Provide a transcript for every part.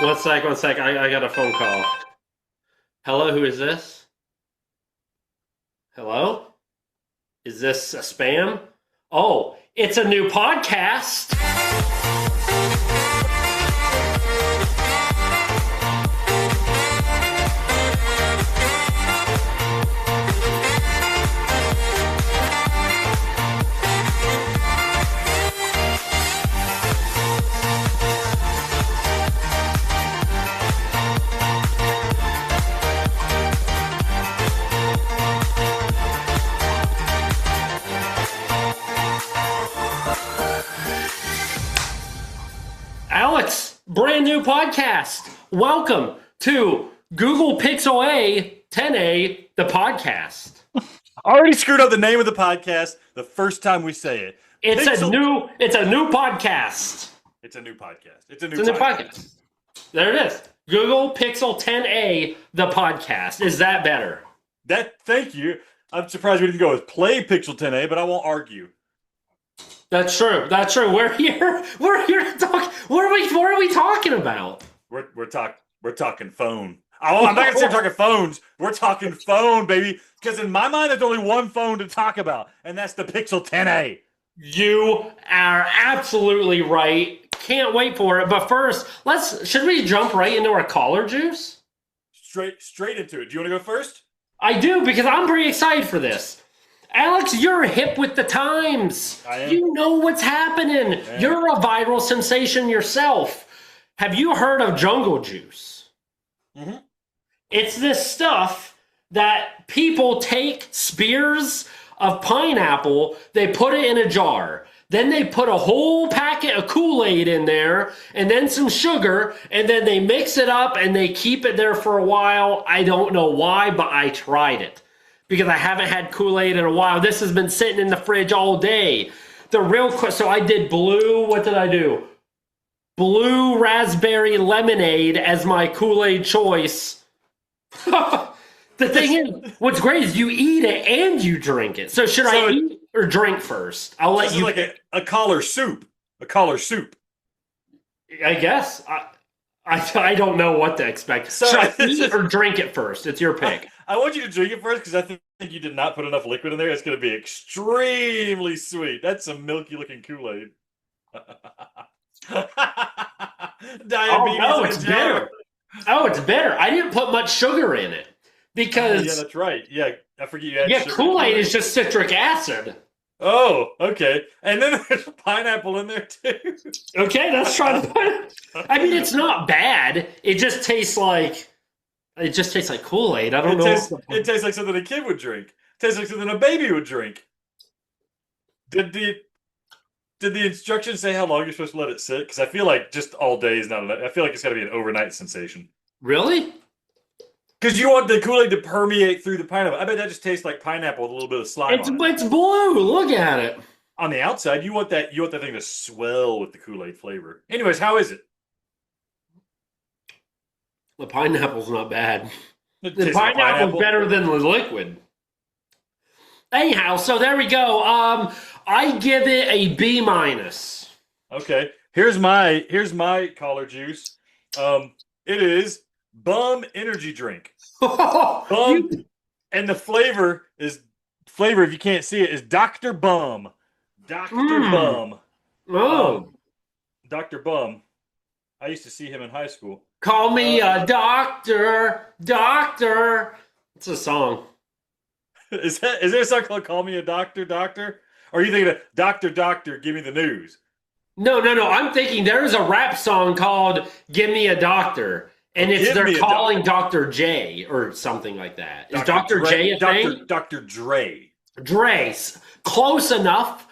One sec. I got a phone call. Hello, who is this? Hello? Is this a spam? Oh, it's a new podcast. Alex, brand new podcast. Welcome to Google Pixel A 10A, the podcast. I already screwed up the name of the podcast the first time we say it. It's a new podcast. It's a new podcast. It's a new podcast. There it is. Google Pixel 10A, the podcast. Is that better? Thank you. I'm surprised we didn't go with Play Pixel 10A, but I won't argue. That's true. We're here to talk. What are we talking about? We're talking phone. Oh, I'm not gonna say we're talking phones. We're talking phone, baby. Because in my mind, there's only one phone to talk about, and that's the Pixel 10A. You are absolutely right. Can't wait for it. But first, should we jump right into our collar juice? Straight into it. Do you want to go first? I do, because I'm pretty excited for this. Alex, you're hip with the times. I am. You know what's happening. You're a viral sensation yourself. Have you heard of jungle juice? Mm-hmm. It's this stuff that people take spears of pineapple, they put it in a jar. Then they put a whole packet of Kool-Aid in there and then some sugar, and then they mix it up and they keep it there for a while. I don't know why, but I tried it because I haven't had Kool-Aid in a while. This has been sitting in the fridge all day. So I did blue, what did I do? Blue raspberry lemonade as my Kool-Aid choice. The thing is, what's great is you eat it and you drink it. So should I eat or drink first? I'll let you. This is like a collar soup. A collar soup. I guess. I don't know what to expect. So, should I eat or drink it first? It's your pick. I want you to drink it first because I think you did not put enough liquid in there. It's going to be extremely sweet. That's some milky looking Kool-Aid. Diabetes. Oh, no, it's bitter. Oh, it's bitter. I didn't put much sugar in it. Because yeah, that's right. Yeah, I forget you had sugar. Kool-Aid is just citric acid. Oh, okay. And then there's pineapple in there too. Okay, let's try to. I mean, it's not bad. It just tastes like Kool-Aid. I don't know. It tastes like something a kid would drink. It tastes like something a baby would drink. Did the instructions say how long you're supposed to let it sit? Because I feel like just all day is not enough. I feel like it's got to be an overnight sensation. Really? Because you want the Kool-Aid to permeate through the pineapple. I bet that just tastes like pineapple with a little bit of slime on it. It's blue. Look at it. On the outside, you want that thing to swell with the Kool-Aid flavor. Anyways, how is it? The pineapple's not bad. The pineapple's better than the liquid. Anyhow, so there we go. I give it a B-. Okay. Here's my collar juice. It is Bum energy drink. Bum, and the flavor, if you can't see it, is Dr. Bum. Dr. Bum. Oh. Dr. Bum. I used to see him in high school. Call me a doctor. It's a song. Is there a song called Call Me a Doctor, Doctor? Or are you thinking of Doctor, Doctor, Give Me the News? No. I'm thinking there's a rap song called Give Me a Doctor. And they're calling Dr. J or something like that. Is Dr. J a thing? Dr. Dre. Dre's. Close enough.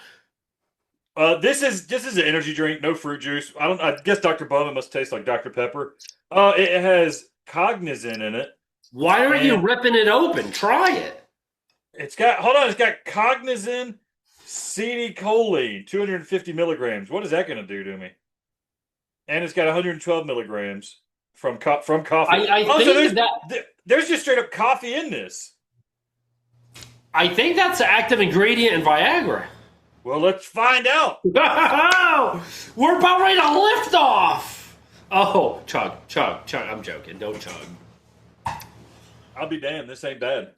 This is an energy drink, no fruit juice. I guess Dr. Bum must taste like Dr. Pepper. It has cognizant in it. Why aren't you ripping it open? Try it. It's got cognizant acetylcholine, 250 milligrams. What is that going to do to me? And it's got 112 milligrams. From coffee. I think there's just straight up coffee in this. I think that's the active ingredient in Viagra. Well, let's find out. We're about ready to lift off. Oh, chug, chug, chug. I'm joking. Don't chug. I'll be damned. This ain't bad.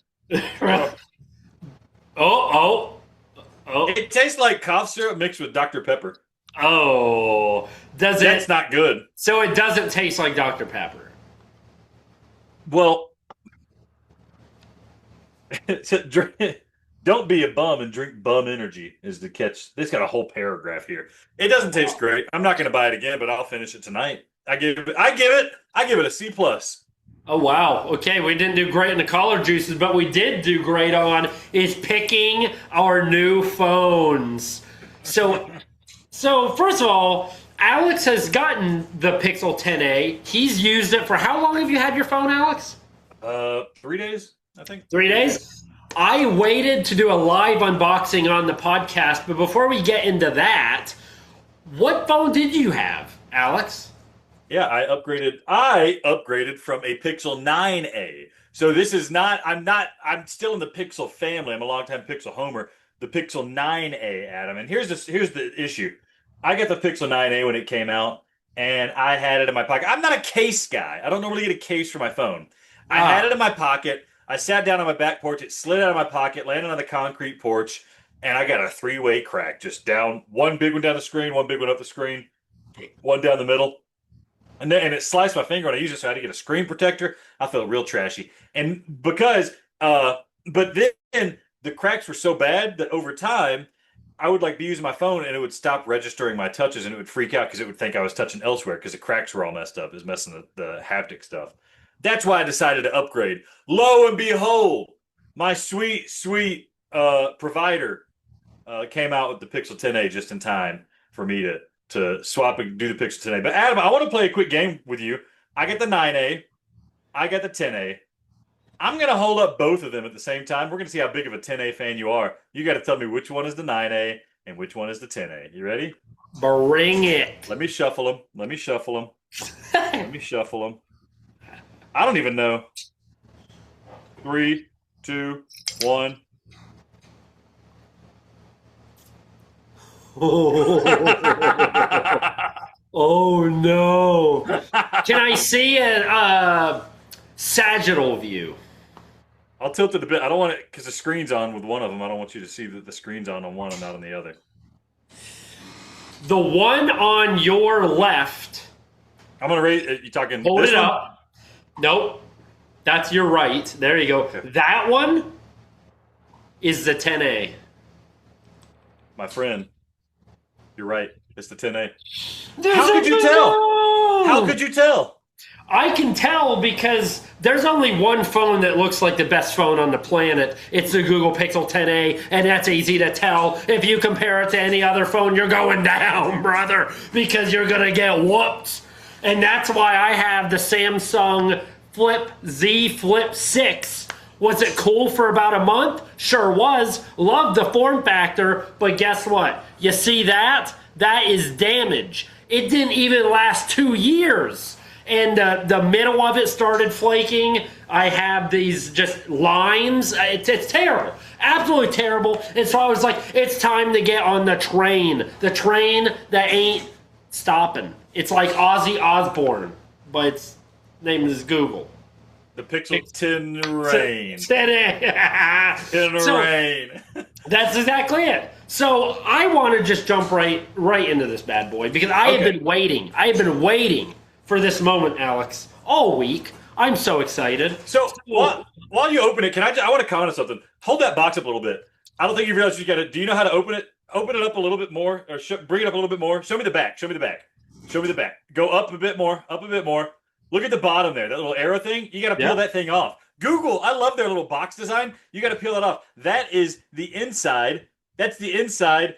oh, Oh, oh, oh, it tastes like cough syrup mixed with Dr. Pepper. oh. Does That's it? not good. So it doesn't taste like Dr. Pepper. Well, don't be a bum and drink bum energy is the catch. This got a whole paragraph here. It doesn't taste great. I'm not going to buy it again, but I'll finish it tonight. I give it a C plus. Oh wow. Okay, we didn't do great in the collar juices, but we did do great on is picking our new phones. So first of all, Alex has gotten the Pixel 10a. He's used it for how long have you had your phone, Alex? 3 days, I think. 3 days? I waited to do a live unboxing on the podcast, but before we get into that, what phone did you have, Alex? Yeah, I upgraded from a Pixel 9a. So this is not. I'm still in the Pixel family. I'm a longtime Pixel homer. The Pixel 9a, Adam. And here's the issue. I got the Pixel 9a when it came out, and I had it in my pocket. I'm not a case guy. I don't normally get a case for my phone. I had it in my pocket. I sat down on my back porch. It slid out of my pocket, landed on the concrete porch, and I got a three-way crack. Just down, one big one down the screen, one big one up the screen, one down the middle. And it sliced my finger, and I used it, so I had to get a screen protector. I felt real trashy. And but then the cracks were so bad that over time, I would like be using my phone, and it would stop registering my touches, and it would freak out because it would think I was touching elsewhere because the cracks were all messed up. It was messing the haptic stuff. That's why I decided to upgrade. Lo and behold, my sweet, sweet provider came out with the Pixel 10a just in time for me to swap and do the Pixel 10a. But Adam, I want to play a quick game with you. I got the 9a. I got the 10a. I'm going to hold up both of them at the same time. We're going to see how big of a 10a fan you are. You got to tell me which one is the 9a and which one is the 10a. You ready? Bring it. Let me shuffle them. Let me shuffle them. Let me shuffle them. I don't even know. 3, 2, 1. Oh no. Can I see a sagittal view? I'll tilt it a bit. I don't want it because the screen's on with one of them. I don't want you to see that the screen's on one and not on the other. The one on your left. I'm gonna raise. You talking? Hold this it one? up. Nope. That's your right. There you go. Okay. That one is the 10A. My friend, you're right. It's the 10A. How could you tell? How could you tell? I can tell because there's only one phone that looks like the best phone on the planet. It's the Google Pixel 10a, and that's easy to tell. If you compare it to any other phone, you're going down, brother, because you're going to get whooped. And that's why I have the Samsung Flip Z Flip 6. Was it cool for about a month? Sure was. Loved the form factor, but guess what? You see that? That is damage. It didn't even last 2 years. And the middle of it started flaking. I have these just lines. It's terrible. Absolutely terrible. And so I was like, it's time to get on the train. The train that ain't stopping. It's like Ozzy Osbourne, but its name is Google. The Pixel 10 Rain. 10A. 10 Rain. That's exactly it. So I want to just jump right into this bad boy because I have been waiting. I have been waiting for this moment, Alex, all week. I'm so excited. So while you open it, I want to comment on something. Hold that box up a little bit. I don't think you realize you got to. Do you know how to open it? Open it up a little bit more, or bring it up a little bit more. Show me the back. Show me the back. Show me the back. Go up a bit more. Up a bit more. Look at the bottom there. That little arrow thing. You got to peel that thing off. Google, I love their little box design. You got to peel it off. That is the inside. That's the inside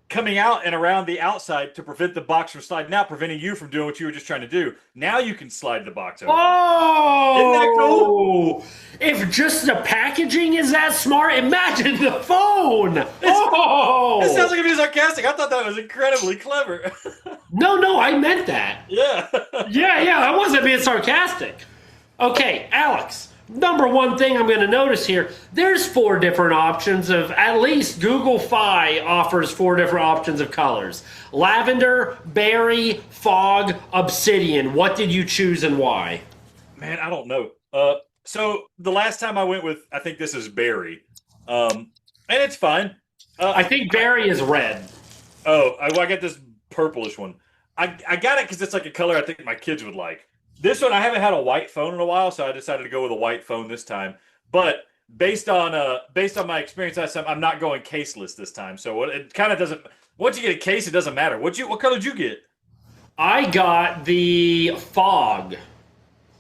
coming out and around the outside to prevent the box from sliding out, preventing you from doing what you were just trying to do. Now you can slide the box open. Oh! Isn't that cool? If just the packaging is that smart, imagine the phone! It sounds like I'm being sarcastic. I thought that was incredibly clever. No, I meant that. Yeah. Yeah, I wasn't being sarcastic. Okay, Alex, number one thing I'm going to notice here, there's 4 different options of, at least Google Fi offers 4 different options of colors. Lavender, berry, fog, obsidian. What did you choose and why? Man, I don't know. So the last time I went with, I think this is berry, and it's fine. I think berry is red. Oh, I got this purplish one. I got it because it's like a color I think my kids would like. This one, I haven't had a white phone in a while, so I decided to go with a white phone this time. But based on my experience last time, I'm not going caseless this time. So it kind of doesn't. Once you get a case, it doesn't matter. What color did you get? I got the fog.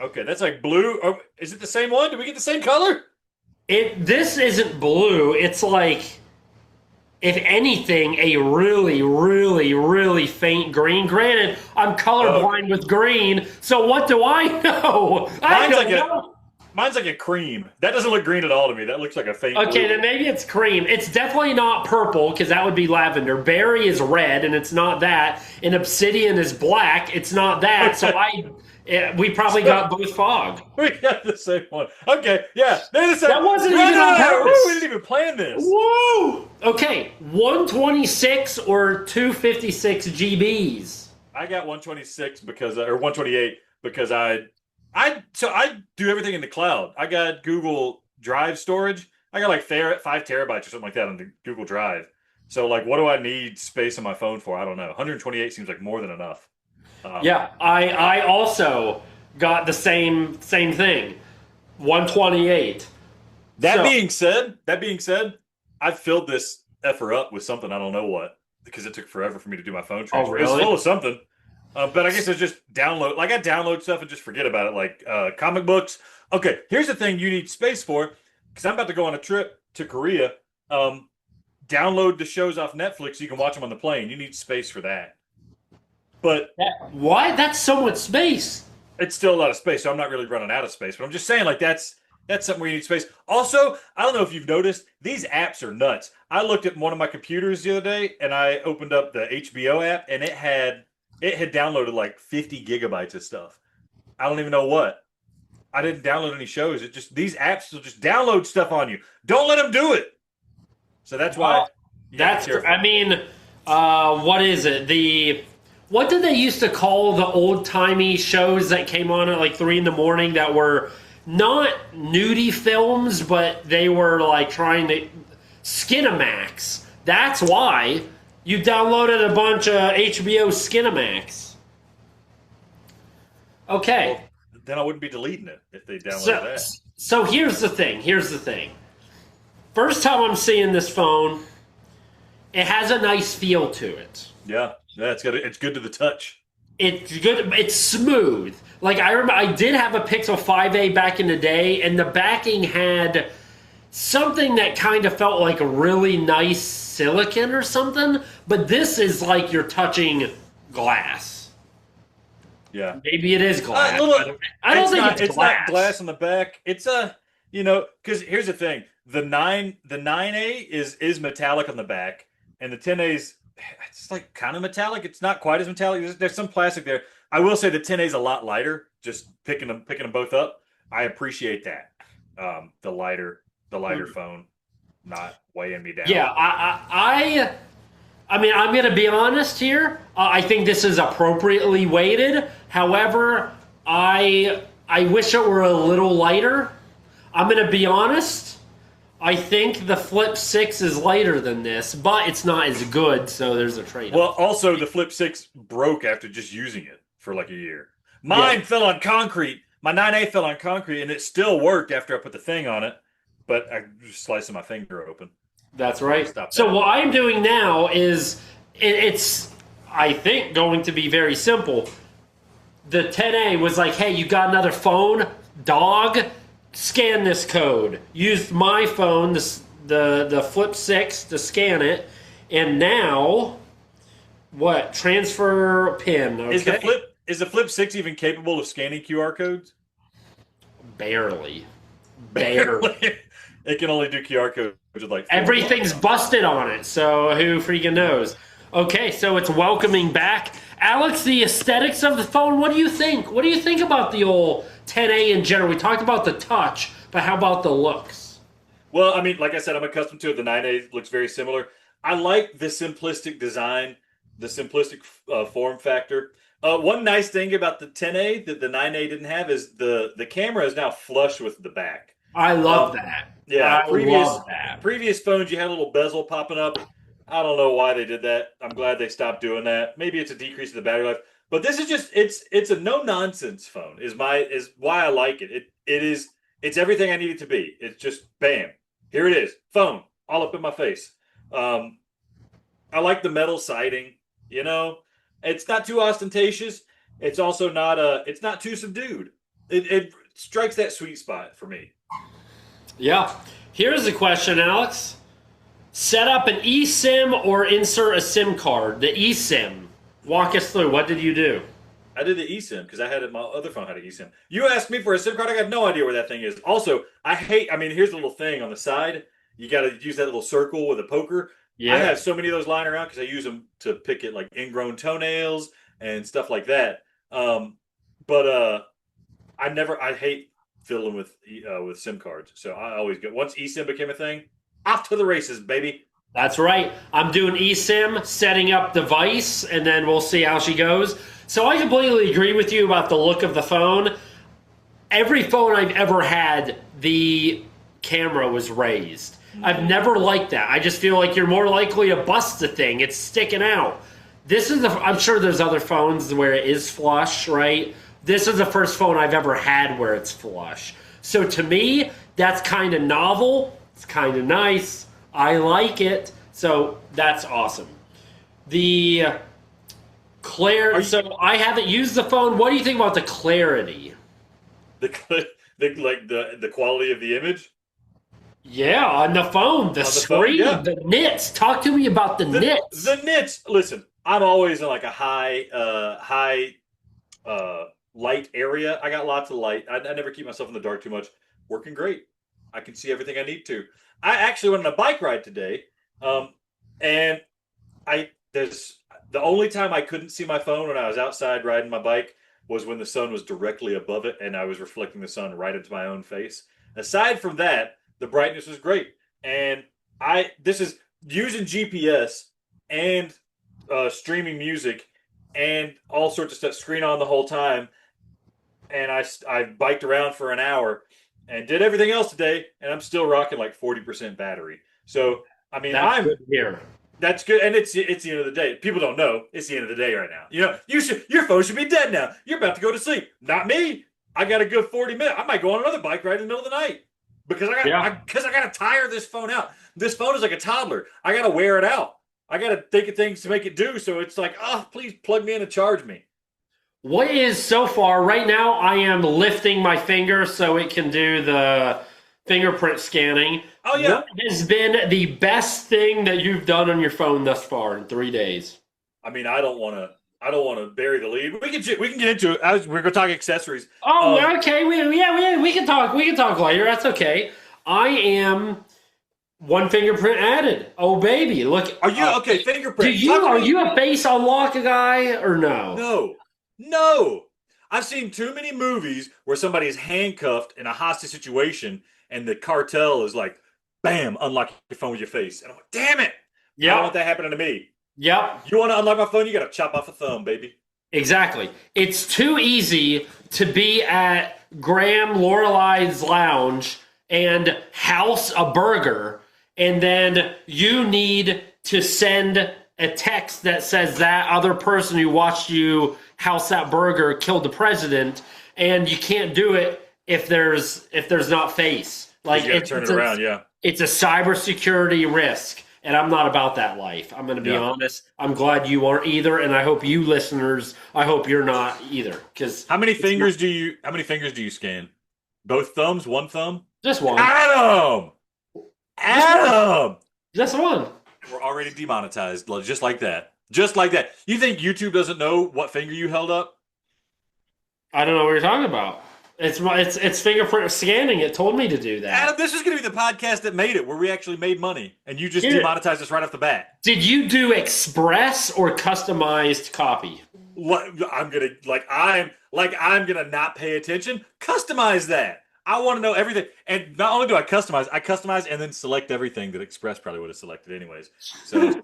Okay, that's like blue. Oh, is it the same one? Did we get the same color? This isn't blue. It's like, if anything, a really, really, really faint green. Granted, I'm colorblind with green, so what do I know? I don't know. Mine's like a cream. That doesn't look green at all to me. That looks like a faint Okay, blue. then maybe it's cream. It's definitely not purple, because that would be lavender. Berry is red, and it's not that. And obsidian is black. It's not that. So we probably got both fog. We got the same one. Okay, yeah. They're the same. That wasn't even on purpose. We didn't even plan this. Woo! Okay, 126 or 256 GBs. I got 126 or 128 because I do everything in the cloud. I got Google Drive storage. I got like 5 terabytes or something like that on the Google Drive. So like, what do I need space on my phone for? I don't know. 128 seems like more than enough. Yeah, I also got the same thing, 128. That being said, I filled this effer up with something I don't know what, because it took forever for me to do my phone transfer. Oh, really? It's full of something, but I guess it's just download. Like I download stuff and just forget about it, like comic books. Okay, here's the thing you need space for, because I'm about to go on a trip to Korea. Download the shows off Netflix so you can watch them on the plane. You need space for that. But what? That's so much space. It's still a lot of space, so I'm not really running out of space. But I'm just saying, like, that's something where you need space. Also, I don't know if you've noticed, these apps are nuts. I looked at one of my computers the other day, and I opened up the HBO app, and it had downloaded like 50 gigabytes of stuff. I don't even know what. I didn't download any shows. It just, these apps will just download stuff on you. Don't let them do it. So that's why. I mean, what is it? What did they used to call the old-timey shows that came on at like 3 a.m. that were not nudie films, but they were like trying to... Skinamax. That's why you downloaded a bunch of HBO Skinamax. Okay. Well, then I wouldn't be deleting it if they downloaded that. So here's the thing. First time I'm seeing this phone, it has a nice feel to it. Yeah, it's good to the touch. It's good. It's smooth. Like I remember, I did have a Pixel 5a back in the day, and the backing had something that kind of felt like a really nice silicon or something. But this is like you're touching glass. Yeah, maybe it is glass. I don't think it's glass. Not glass on the back. It's because here's the thing: the 9A is metallic on the back, and the 10A's. It's like kind of metallic. It's not quite as metallic. There's some plastic there. I will say the 10A is a lot lighter. Just picking them both up. I appreciate that. The lighter phone, not weighing me down. Yeah, I mean, I'm going to be honest here. I think this is appropriately weighted. However, I wish it were a little lighter. I'm going to be honest. I think the Flip 6 is lighter than this, but it's not as good, so there's a trade-off. Well, also, the Flip 6 broke after just using it for like a year. Mine fell on concrete. My 9A fell on concrete, and it still worked after I put the thing on it, but I just slicing my finger open. That's right. So what I'm doing now is, it's, I think, going to be very simple. The 10A was like, hey, you got another phone? Dog? Scan this code. Use my phone, the Flip 6, to scan it. And now, what? Transfer PIN. Okay. Is the Flip 6 even capable of scanning QR codes? Barely. It can only do QR codes with like everything's busted on it, so who freaking knows? Okay, so it's welcoming back. Alex, the aesthetics of the phone, what do you think? What do you think about the old 10A in general? We talked about the touch, but how about the looks? Well, I mean, like I said, I'm accustomed to it. The 9A looks very similar. I like the simplistic design, the simplistic form factor. One nice thing about the 10A that the 9A didn't have is the camera is now flush with the back. I love that. Yeah, I love that. previous phones you had a little bezel popping up. I don't know why they did that. I'm glad they stopped doing that. Maybe it's a decrease in the battery life, but this is just it's a no nonsense phone. Is why I like it. It's everything I need it to be. It's just bam, here it is, phone all up in my face. I like the metal siding. You know, it's not too ostentatious. It's also not it's not too subdued. It strikes that sweet spot for me. Yeah. Here's a question, Alex. Set up an eSIM or insert a SIM card. The eSIM. Walk us through. What did you do? I did the eSIM because I had it. My other phone had an eSIM. You asked me for a SIM card. I got no idea where that thing is. Also, I mean, here's a little thing on the side. You got to use that little circle with a I Yeah. have so many of those lying around because I use them to pick at like ingrown toenails and stuff like that. But I hate fiddling with SIM cards. So I always go once eSIM became a thing, off to the races, baby. That's right. I'm doing eSIM, setting up device, and then we'll see how she goes. So I completely agree with you about the look of the phone. Every phone I've ever had, the camera was raised. I've never liked that. I just feel like you're more likely to bust the thing. It's sticking out. I'm sure there's other phones where it is flush, right? This is the first phone I've ever had where it's flush. So to me, that's kind of novel. It's kind of nice. I like it. So that's awesome. The clarity. So I haven't used the phone. What do you think about the clarity? The quality of the image. Yeah, on the phone, the screen, the nits. Talk to me about the nits. The nits. Listen, I'm always in like a high light area. I got lots of light. I never keep myself in the dark too much. Working great. I can see everything I need to. I actually went on a bike ride today, and there's the only time I couldn't see my phone when I was outside riding my bike was when the sun was directly above it and I was reflecting the sun right into my own face. Aside from that, the brightness was great, and this is using GPS and streaming music and all sorts of stuff, screen on the whole time, and I biked around for an hour and did everything else today, and I'm still rocking like 40% battery. So I mean, that's good here. That's good, and it's the end of the day. People don't know it's the end of the day right now. You know, your phone should be dead now. You're about to go to sleep. Not me. I got a good 40 minutes. I might go on another bike ride in the middle of the night because I got to tire this phone out. This phone is like a toddler. I got to wear it out. I got to think of things to make it do. So it's like, oh, please plug me in and charge me. What is so far right now? I am lifting my finger so it can do the fingerprint scanning. Oh yeah. What has been the best thing that you've done on your phone thus far in 3 days? I mean, I don't want to bury the lead. We can get into it. We're going to talk accessories. Oh, okay. We can talk. We can talk later. That's okay. I am one fingerprint added. Oh baby, look. Are you okay? Fingerprint. Are you a face unlock guy or no? No. I've seen too many movies where somebody is handcuffed in a hostage situation, and the cartel is like, "Bam, unlock your phone with your face." And I'm like, "Damn it! I don't want that happening to me." Yep. You want to unlock my phone? You got to chop off a thumb, baby. Exactly. It's too easy to be at Graham Lorelei's lounge and house a burger, and then you need to send a text that says that other person who watched you house that burger killed the president, and you can't do it if there's not face. Like you gotta turn it around, yeah. It's a cybersecurity risk, and I'm not about that life. I'm going to be honest. I'm glad you aren't either, and I hope you listeners, I hope you're not either. Because how many fingers do you scan? Both thumbs? One thumb? Just one. Adam! Just one. We're already demonetized, just like that. Just like that. You think YouTube doesn't know what finger you held up? I don't know what you're talking about. It's fingerprint scanning. It told me to do that. Adam, this is going to be the podcast that made it, where we actually made money, and you just demonetized us right off the bat. Did you do express or customized copy? I'm gonna not pay attention. Customize that. I want to know everything. And not only do I customize and then select everything that Express probably would have selected anyways. So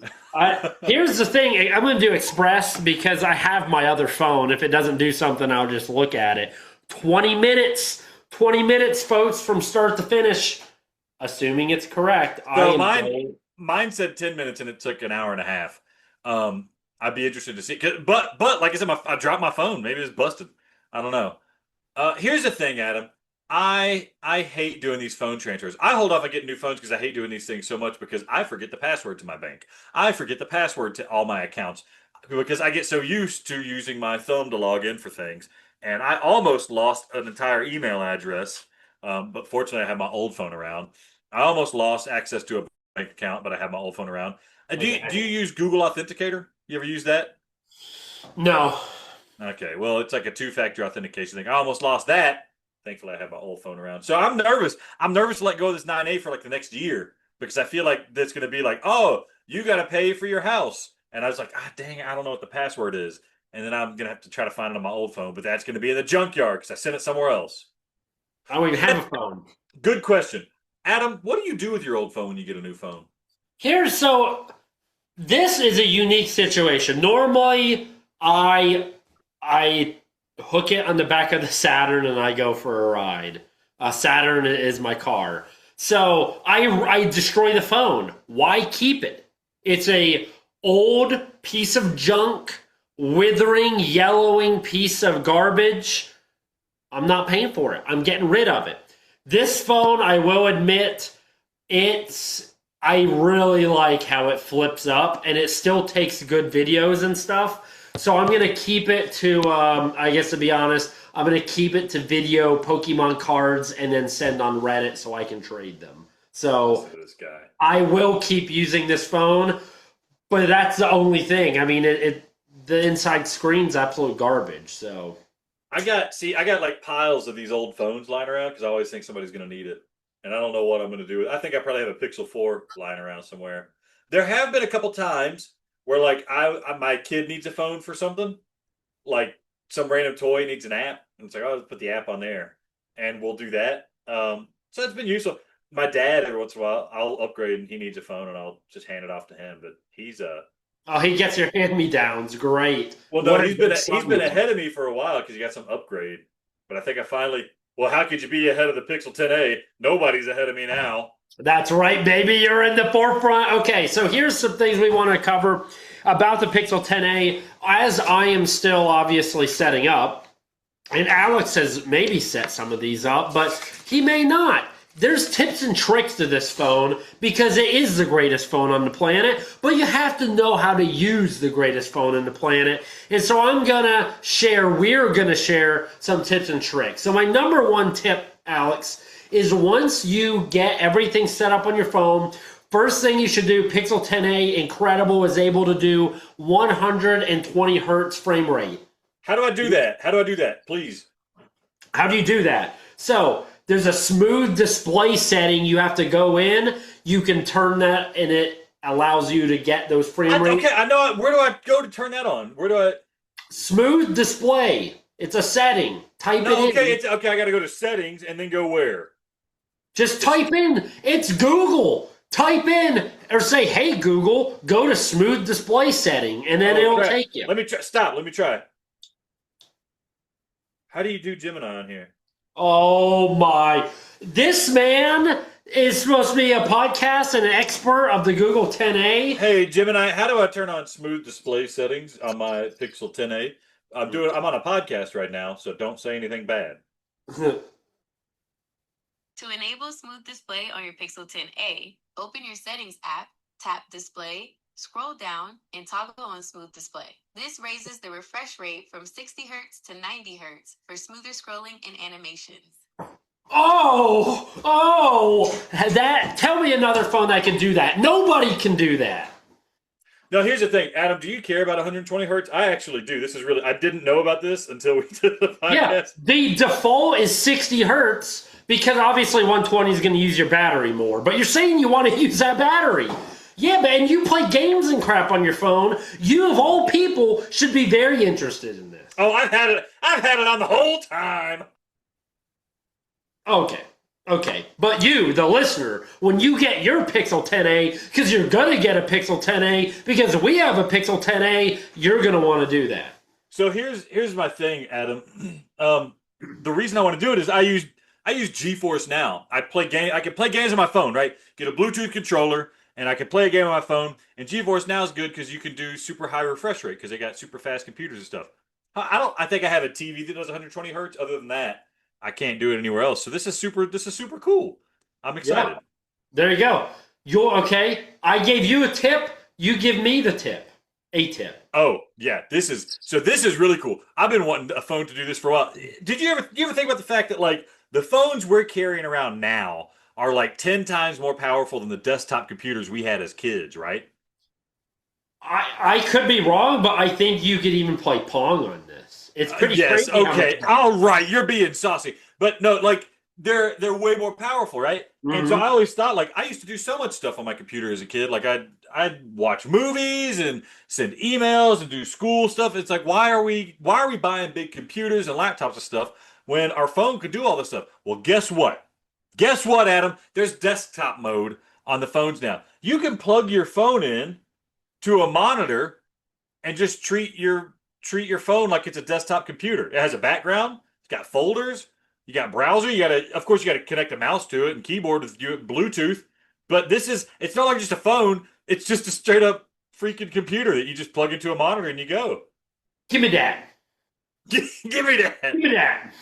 Here's the thing. I'm going to do Express because I have my other phone. If it doesn't do something, I'll just look at it. 20 minutes. 20 minutes, folks, from start to finish. Assuming it's correct. So mine said 10 minutes and it took an hour and a half. I'd be interested to see. But like I said, I dropped my phone. Maybe it's busted. I don't know. Here's the thing, Adam. I hate doing these phone transfers. I hold off on getting new phones because I hate doing these things so much because I forget the password to my bank. I forget the password to all my accounts because I get so used to using my thumb to log in for things. And I almost lost an entire email address, but fortunately I have my old phone around. I almost lost access to a bank account, but I have my old phone around. Do you use Google Authenticator? You ever use that? No. Okay, well, it's like a two-factor authentication thing. I almost lost that. Thankfully, I have my old phone around. So I'm nervous. I'm nervous to let go of this 9A for like the next year because I feel like that's going to be like, oh, you got to pay for your house. And I was like, ah, dang, I don't know what the password is. And then I'm going to have to try to find it on my old phone, but that's going to be in the junkyard because I sent it somewhere else. I don't even have a phone. Good question. Adam, what do you do with your old phone when you get a new phone? This is a unique situation. Normally, I hook it on the back of the Saturn and I go for a ride. Saturn is my car. So I destroy the phone. Why keep it? It's a old piece of junk, withering, yellowing piece of garbage. I'm not paying for it. I'm getting rid of it. This phone, I will admit, I really like how it flips up and it still takes good videos and stuff. So I'm going to keep it to, I guess to be honest, I'm going to keep it to video Pokemon cards and then send on Reddit so I can trade them. So this guy. I will keep using this phone, but that's the only thing. I mean, the inside screen's absolute garbage. So I got like piles of these old phones lying around because I always think somebody's going to need it. And I don't know what I'm going to do with it. I think I probably have a Pixel 4 lying around somewhere. There have been a couple times where like my kid needs a phone for something, like some random toy needs an app, and it's like, oh, let's put the app on there, and we'll do that. So it's been useful. My dad every once in a while I'll upgrade and he needs a phone and I'll just hand it off to him. But he's oh, he gets your hand-me-downs. Great. Well, no, he's been ahead of me for a while because he got some upgrade. But I think I finally. Well, how could you be ahead of the Pixel 10a? Nobody's ahead of me now. That's right, baby. You're in the forefront. Okay, so here's some things we want to cover about the Pixel 10a as I am still obviously setting up. And Alex has maybe set some of these up, but he may not. There's tips and tricks to this phone because it is the greatest phone on the planet, but you have to know how to use the greatest phone on the planet. And so we're going to share some tips and tricks. So my number one tip, Alex, is once you get everything set up on your phone, first thing you should do, Pixel 10a Incredible is able to do 120 hertz frame rate. How do I do that? Please. How do you do that? So there's a smooth display setting you have to go in. You can turn that and it allows you to get those frame rates. Okay, I know. Where do I go to turn that on? Smooth display. It's a setting. Type it in. Okay, I got to go to settings and then go where? Just type in. It's Google. Type in or say, hey, Google, go to smooth display setting, and then it'll take you. Let me try. Stop. Let me try. How do you do Gemini on here? Oh, my. This man is supposed to be a podcast and an expert of the Google 10a. Hey, Gemini, how do I turn on smooth display settings on my Pixel 10a? I'm on a podcast right now, so don't say anything bad. To enable smooth display on your Pixel 10a, open your Settings app, tap Display, scroll down, and toggle on Smooth Display. This raises the refresh rate from 60 Hz to 90 Hz for smoother scrolling and animations. Tell me another phone that can do that. Nobody can do that. Now, here's the thing, Adam, do you care about 120 hertz? I actually do. I didn't know about this until we did the podcast. Yeah, the default is 60 hertz because obviously 120 is going to use your battery more. But you're saying you want to use that battery. Yeah, but and you play games and crap on your phone. You of all people should be very interested in this. Oh, I've had it. I've had it on the whole time. Okay. Okay. But you, the listener, when you get your Pixel 10a, because you're going to get a Pixel 10a, because we have a Pixel 10a, you're going to want to do that. So here's my thing, Adam. The reason I want to do it is I use GeForce Now. I can play games on my phone, right? Get a Bluetooth controller, and I can play a game on my phone. And GeForce Now is good because you can do super high refresh rate because they got super fast computers and stuff. I think I have a TV that does 120 hertz. Other than that, I can't do it anywhere else. So this is super cool. I'm excited. Yeah. There you go. You're okay. I gave you a tip. You give me the tip. A tip. Oh yeah, this is really cool. I've been wanting a phone to do this for a while. Did you ever think about the fact that like the phones we're carrying around now are like 10 times more powerful than the desktop computers we had as kids, right? I could be wrong, but I think you could even play Pong on this. It's pretty yes, crazy. Okay. All right, you're being saucy. But no, like they're way more powerful, right? Mm-hmm. And so I always thought like I used to do so much stuff on my computer as a kid. Like I'd watch movies and send emails and do school stuff. It's like why are we buying big computers and laptops and stuff when our phone could do all this stuff? Well, guess what? Guess what, Adam? There's desktop mode on the phones now. You can plug your phone in to a monitor and just treat your phone like it's a desktop computer. It has a background, it's got folders, you got browser, you got to connect a mouse to it and keyboard with Bluetooth. But it's not like just a phone, it's just a straight up freaking computer that you just plug into a monitor and you go. Give me that. Give me that. Give me that.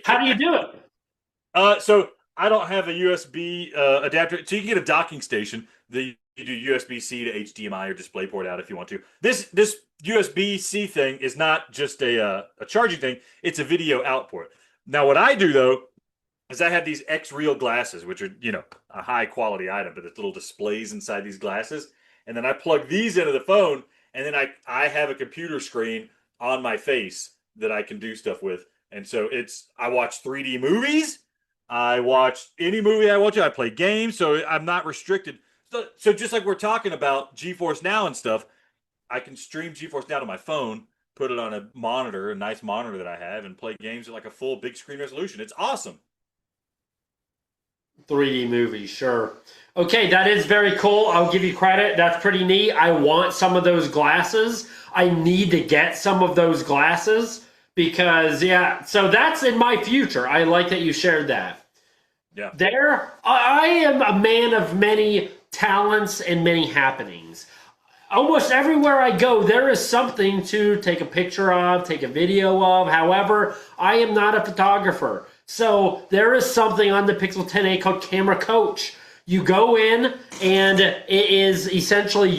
How do you do it? So I don't have a USB adapter. So you can get a docking station that you do USB-C to HDMI or DisplayPort out if you want to. This USB-C thing is not just a charging thing. It's a video output. Now, what I do, though, is I have these X-Real glasses, which are, a high-quality item, but it's little displays inside these glasses. And then I plug these into the phone, and then I have a computer screen on my face that I can do stuff with. And so I watch 3D movies. I watch any movie I want to. I play games, so I'm not restricted. So just like we're talking about GeForce Now and stuff, I can stream GeForce Now to my phone, put it on a monitor, a nice monitor that I have, and play games at like a full big screen resolution. It's awesome. 3D movies, sure. Okay, that is very cool. I'll give you credit. That's pretty neat. I want some of those glasses. I need to get some of those glasses because, yeah, so that's in my future. I like that you shared that. Yeah. I am a man of many talents and many happenings. Almost everywhere I go, there is something to take a picture of, take a video of. However, I am not a photographer. So there is something on the Pixel 10a called Camera Coach. You go in and it is essentially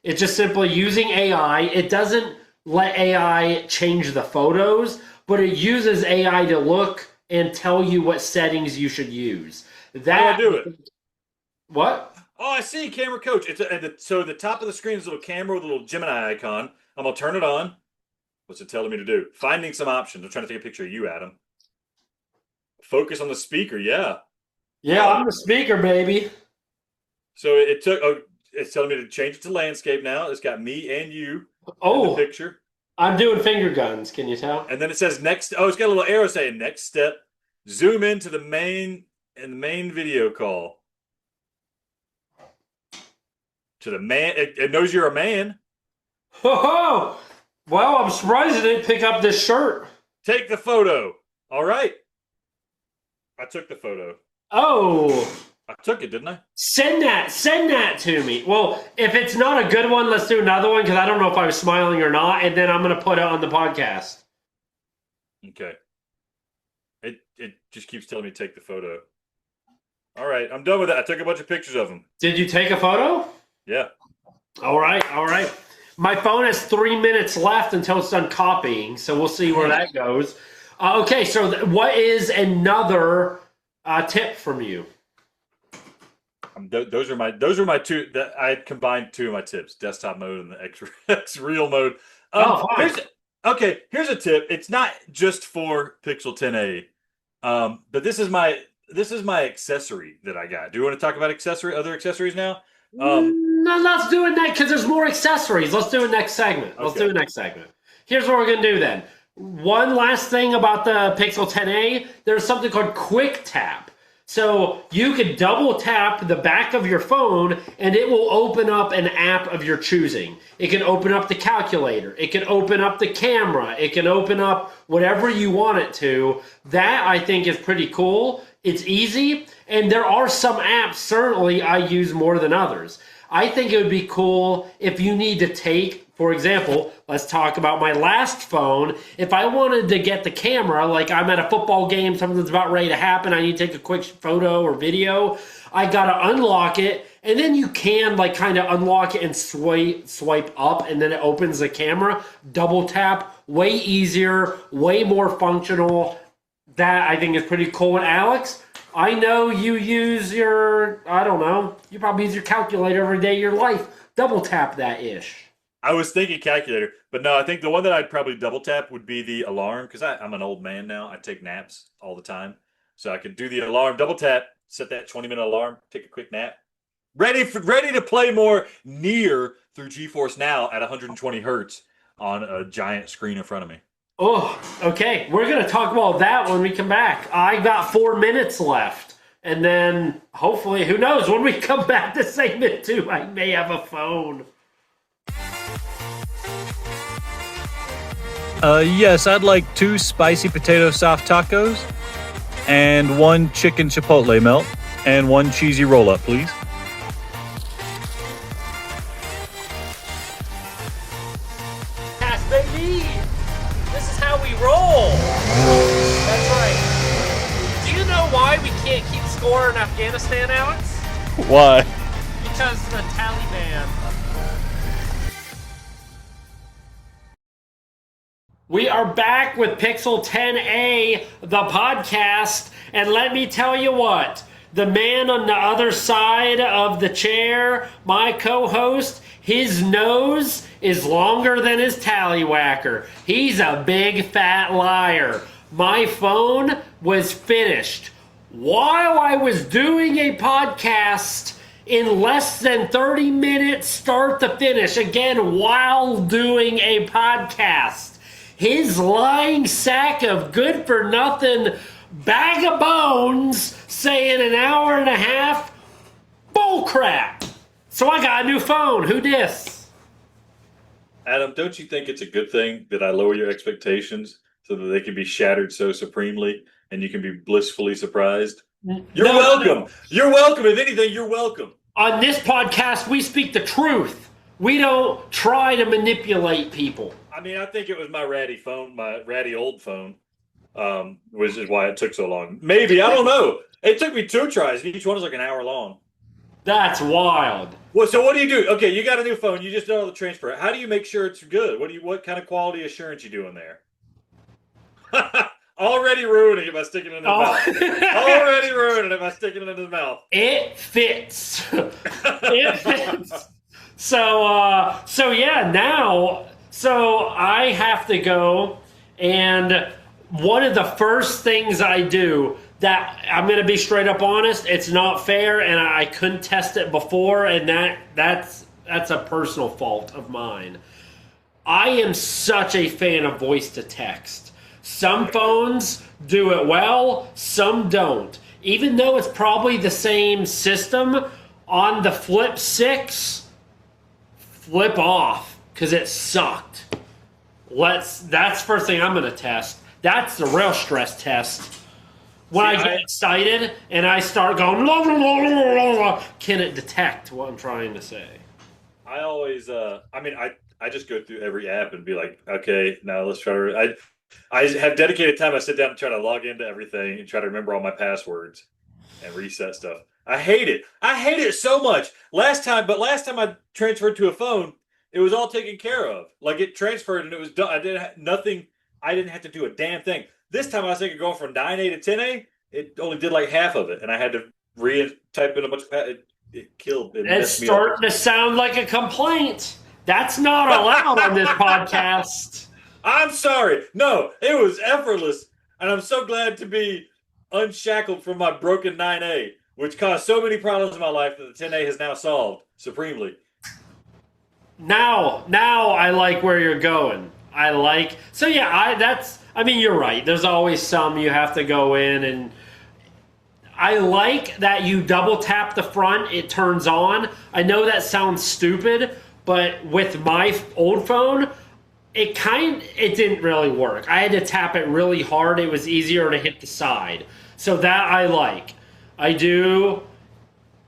it's just simply using AI. It doesn't let AI change the photos, but it uses AI to look and tell you what settings you should use. How do I do it? What? Oh, I see. Camera Coach. So the top of the screen is a little camera with a little Gemini icon. I'm going to turn it on. What's it telling me to do? Finding some options. I'm trying to take a picture of you, Adam. Focus on the speaker. Yeah. Yeah, I'm the speaker, baby. So it's telling me to change it to landscape now. It's got me and you in the picture. I'm doing finger guns. Can you tell? And then it says next. Oh, it's got a little arrow saying next step. Zoom into the main video call. To the man. It knows you're a man. Oh, well, I'm surprised it didn't pick up this shirt. Take the photo. All right. I took the photo. Oh. I took it, didn't I? Send that to me. Well, if it's not a good one, let's do another one because I don't know if I was smiling or not, and then I'm going to put it on the podcast. Okay. It just keeps telling me to take the photo. All right, I'm done with that. I took a bunch of pictures of them. Did you take a photo? Yeah. All right. My phone has 3 minutes left until it's done copying, so we'll see where that goes. Okay, so what is another tip from you? Those are my two. That I combined two of my tips: desktop mode and the X-Real mode. Fine. Here's a tip. It's not just for Pixel 10a, but this is my accessory that I got. Do you want to talk about other accessories now? No, let's do it next because there's more accessories. Let's do it next segment. Let's do it next segment. Here's what we're gonna do then. One last thing about the Pixel 10a. There's something called Quick Tap. So you could double tap the back of your phone and it will open up an app of your choosing. It can open up the calculator. It can open up the camera. It can open up whatever you want it to. That I think is pretty cool. It's easy. And there are some apps, certainly, I use more than others. I think it would be cool if you need to take, for example, let's talk about my last phone. If I wanted to get the camera, like I'm at a football game, something's about ready to happen, I need to take a quick photo or video, I gotta unlock it, and then you can like kind of unlock it and swipe up, and then it opens the camera. Double tap, way easier, way more functional. That I think is pretty cool. And Alex, I know you use your, I don't know, you probably use your calculator every day of your life. Double tap that ish. I was thinking calculator, but no, I think the one that I'd probably double tap would be the alarm because I'm an old man now. I take naps all the time. So I could do the alarm, double tap, set that 20-minute alarm, take a quick nap. Ready to play more near through GeForce Now at 120 hertz on a giant screen in front of me. Oh, okay. We're going to talk about that when we come back. I got 4 minutes left. And then hopefully, who knows, when we come back to segment 2, I may have a phone. Yes, I'd like 2 spicy potato soft tacos and 1 chicken chipotle melt and 1 cheesy roll-up, please. Yes, baby! This is how we roll! That's right. Do you know why we can't keep score in Afghanistan, Alex? Why? Because the Taliban. We are back with Pixel 10a, the podcast, and let me tell you what, the man on the other side of the chair, my co-host, his nose is longer than his tallywhacker. He's a big fat liar. My phone was finished while I was doing a podcast in less than 30 minutes start to finish. Again, while doing a podcast. His lying sack of good-for-nothing bag of bones saying an hour and a half, bullcrap. So I got a new phone. Who dis? Adam, don't you think it's a good thing that I lower your expectations so that they can be shattered so supremely and you can be blissfully surprised? You're welcome. No. You're welcome. If anything, you're welcome. On this podcast, we speak the truth. We don't try to manipulate people. I mean, I think it was my ratty phone, my ratty old phone, which is why it took so long. Maybe, I don't know. It took me 2 tries. Each one was like an hour long. That's wild. Well, so what do you do? Okay, you got a new phone. You just did all the transfer. How do you make sure it's good? What kind of quality assurance you doing there? Already ruining it by sticking it in the mouth. Already ruining it by sticking it in the mouth. It fits. It fits. So yeah, now, so I have to go, and one of the first things I do that I'm going to be straight up honest, it's not fair, and I couldn't test it before, and that's a personal fault of mine. I am such a fan of voice to text. Some phones do it well, some don't. Even though it's probably the same system, on the Flip 6, flip off, because it sucked. That's the first thing I'm going to test. That's the real stress test. When I get excited and I start going, la, la, la, la, la, can it detect what I'm trying to say? I always, I just go through every app and be like, okay, now let's try to, I have dedicated time. I sit down and try to log into everything and try to remember all my passwords and reset stuff. I hate it. I hate it so much. Last time I transferred to a phone, it was all taken care of. Like it transferred and it was done. I didn't have to do a damn thing. This time I was thinking going from 9A to 10A, it only did like half of it, and I had to type in a bunch of it killed. It's starting to sound like a complaint. That's not allowed on this podcast. I'm sorry. No, it was effortless, and I'm so glad to be unshackled from my broken 9A, which caused so many problems in my life that the 10A has now solved. supremely. Now I like where you're going. I mean, you're right. There's always some you have to go in, and I like that you double tap the front, it turns on. I know that sounds stupid, but with my old phone, it didn't really work. I had to tap it really hard. It was easier to hit the side. So that I like. I do.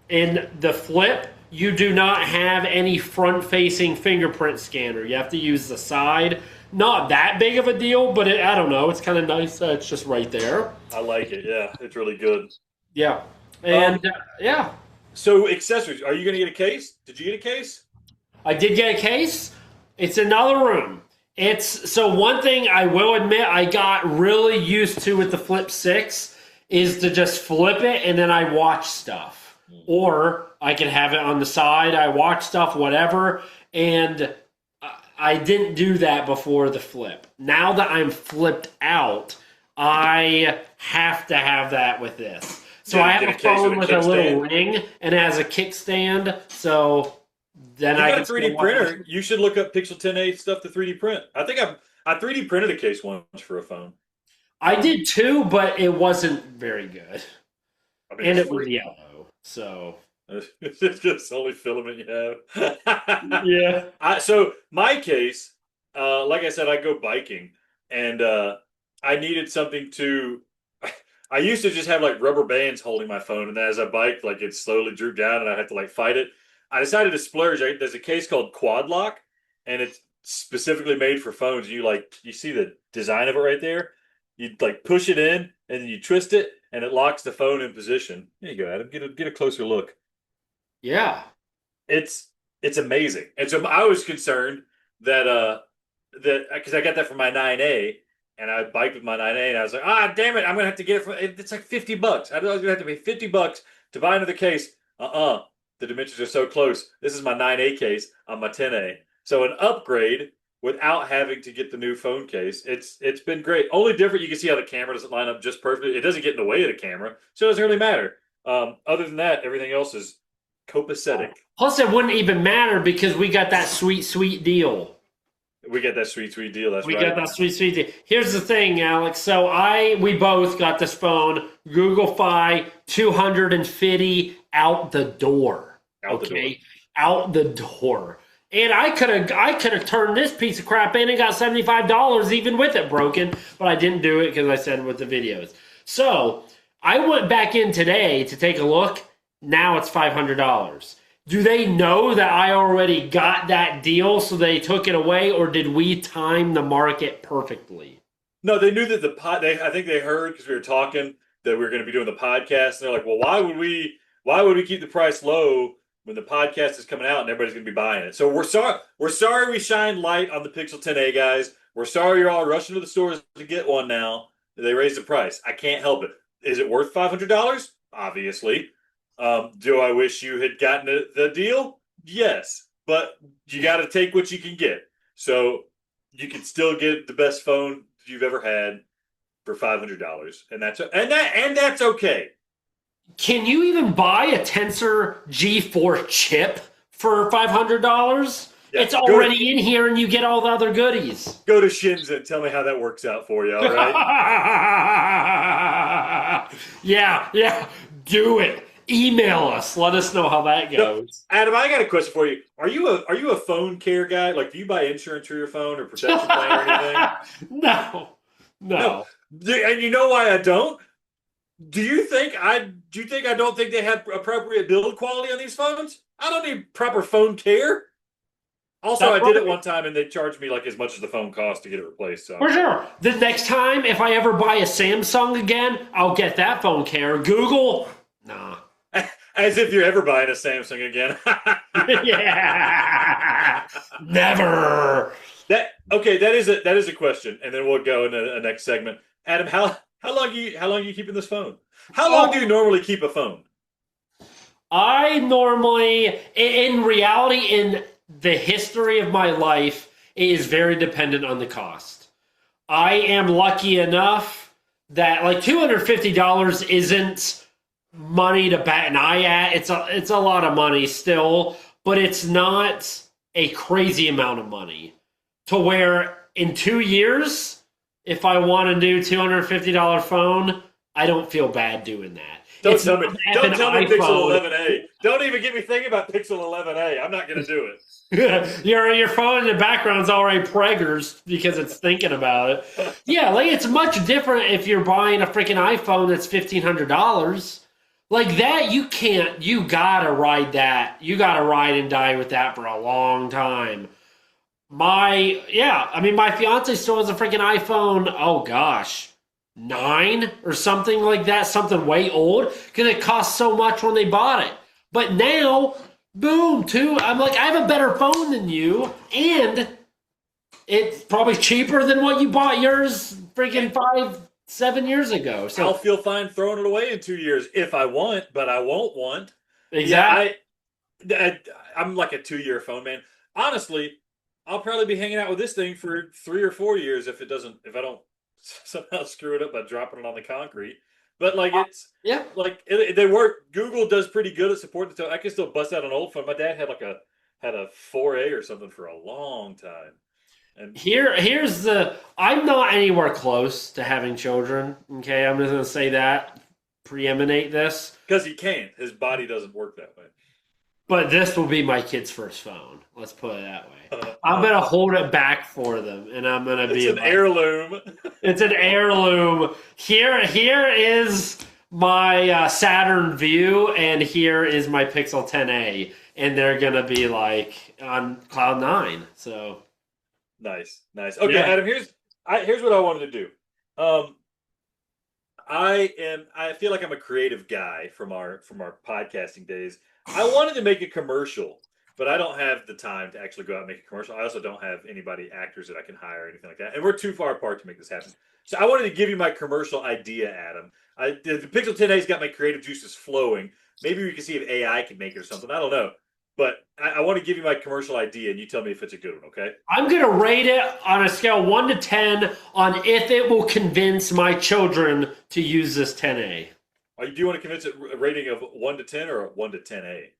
In the Flip, you do not have any front-facing fingerprint scanner. You have to use the side. Not that big of a deal, but I don't know. It's kind of nice that it's just right there. I like it. Yeah, it's really good. Yeah. And, yeah. So accessories, are you going to get a case? Did you get a case? I did get a case. It's another room. So one thing I will admit I got really used to with the Flip 6 is to just flip it and then I watch stuff. Or I can have it on the side. I watch stuff, whatever. And I didn't do that before the Flip. Now that I'm flipped out, I have to have that with this. So I have a phone with a little ring and it has a kickstand. So then I got a 3D printer. You should look up Pixel 10a stuff to 3D print. I think I 3D printed a case once for a phone. I did too, but it wasn't very good. I mean, and it was yellow. So it's just the only filament you have. Yeah. So my case, like I said, I go biking, and I needed something to. I used to just have like rubber bands holding my phone, and then as I biked, like it slowly drooped down, and I had to like fight it. I decided to splurge. There's a case called Quad Lock, and it's specifically made for phones. You see the design of it right there. You like push it in, and then you twist it, and it locks the phone in position. There you go, Adam. Get a closer look. Yeah, it's amazing. And so I was concerned that because I got that from my 9A, and I biked with my 9A, and I was like, damn it, I'm gonna have to get it for. It's like $50. I was gonna have to pay $50 to buy another case. The dimensions are so close. This is my 9A case on my 10A. So an upgrade without having to get the new phone case. It's been great. Only different, you can see how the camera doesn't line up just perfectly. It doesn't get in the way of the camera, so it doesn't really matter. Other than that, everything else is copacetic. Plus, it wouldn't even matter because we got that sweet deal. We got that sweet deal. That's right. We got that sweet deal. Here's the thing, Alex. So we both got this phone, Google Fi, 250 out the door. Out the door. And I could have turned this piece of crap in and got $75 even with it broken, but I didn't do it because I said with the videos. So I went back in today to take a look. Now it's $500. Do they know that I already got that deal, so they took it away, or did we time the market perfectly? No, they knew that I think they heard because we were talking that we were going to be doing the podcast, and they're like, "Well, why would we keep the price low when the podcast is coming out and everybody's going to be buying it?" So we're sorry we shined light on the Pixel 10a, guys. We're sorry you're all rushing to the stores to get one now. They raised the price. I can't help it. Is it worth $500? Obviously. Do I wish you had gotten the deal? Yes, but you got to take what you can get. So you can still get the best phone you've ever had for $500, and that's okay. Can you even buy a Tensor G4 chip for $500? Yeah, it's already in here, and you get all the other goodies. Go to Shenzhen. Tell me how that works out for you. All right? Yeah. Do it. Email us. Let us know how that goes. No, Adam, I got a question for you. Are you a phone care guy? Like, do you buy insurance for your phone or protection plan or anything? No. And you know why I don't? Do you think I don't think they have appropriate build quality on these phones? I don't need proper phone care. Also, I did it one time and they charged me like as much as the phone cost to get it replaced. So. For sure. The next time, if I ever buy a Samsung again, I'll get that phone care. Google, nah. As if you're ever buying a Samsung again. Yeah. Never. That is a question, and then we'll go into the next segment. Adam, how long are you keeping this phone? How long do you normally keep a phone? I normally, in reality, in the history of my life, it is very dependent on the cost. I am lucky enough that like $250 isn't money to bat an eye at. It's a lot of money still, but it's not a crazy amount of money to where in 2 years, if I want a new $250 phone, I don't feel bad doing that. Don't tell me Pixel iPhone. 11a. Don't even get me thinking about Pixel 11a. I'm not going to do it. your phone in the background's already preggers because it's thinking about it. Yeah, like it's much different if you're buying a freaking iPhone that's $1,500. Like that, you gotta ride that. You gotta ride and die with that for a long time. My fiance still has a freaking iPhone, oh gosh, 9 or something like that, something way old, because it cost so much when they bought it. But now, boom, I'm like, I have a better phone than you, and it's probably cheaper than what you bought yours freaking 5-7 years ago. So I'll feel fine throwing it away in 2 years if I want, but I won't want. Exactly. Yeah, I'm like a 2-year phone man. Honestly, I'll probably be hanging out with this thing for 3 or 4 years if I don't somehow screw it up by dropping it on the concrete. But like they work. Google does pretty good at supporting the. I can still bust out an old phone. My dad had a 4A or something for a long time. And I'm not anywhere close to having children. Okay, I'm just gonna say that, preeminate this because he can't. His body doesn't work that way. But this will be my kid's first phone. Let's put it that way. I'm gonna hold it back for them, and I'm gonna be an heirloom. It's an heirloom. Here is my Saturn View, and here is my Pixel 10a, and they're gonna be like on cloud 9. So nice. Okay, yeah. Adam. Here's what I wanted to do. I feel like I'm a creative guy from our podcasting days. I wanted to make a commercial, but I don't have the time to actually go out and make a commercial. I also don't have actors that I can hire or anything like that. And we're too far apart to make this happen. So I wanted to give you my commercial idea, Adam. The Pixel 10a's got my creative juices flowing. Maybe we can see if AI can make it or something. I don't know. But I want to give you my commercial idea, and you tell me if it's a good one, okay? I'm going to rate it on a scale 1 to 10 on if it will convince my children to use this 10A. Do you want to convince it a rating of 1 to 10 or 1 to 10A?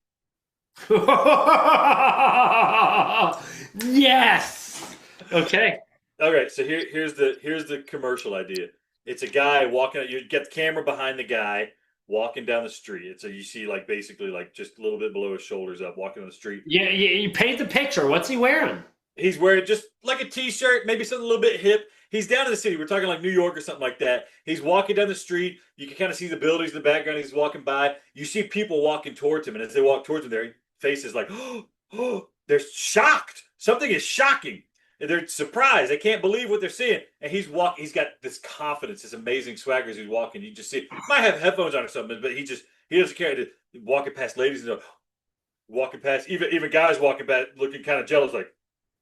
Yes. Okay. All right. So here's the commercial idea. It's a guy walking. You get the camera behind the guy walking down the street. You see basically just a little bit below his shoulders up, walking on the street. Yeah. You paint the picture. What's he wearing? He's wearing just like a t-shirt, maybe something a little bit hip. He's down in the city. We're talking like New York or something like that. He's walking down the street. You can kind of see the buildings in the background. He's walking by. You see people walking towards him, and as they walk towards him, their face is like, oh, they're shocked. Something is shocking. And they're surprised. They can't believe what they're seeing. And he's got this confidence, this amazing swagger as he's walking. You just see, might have headphones on or something, but he doesn't care. Walking past ladies and walking past even guys walking past, looking kind of jealous, like,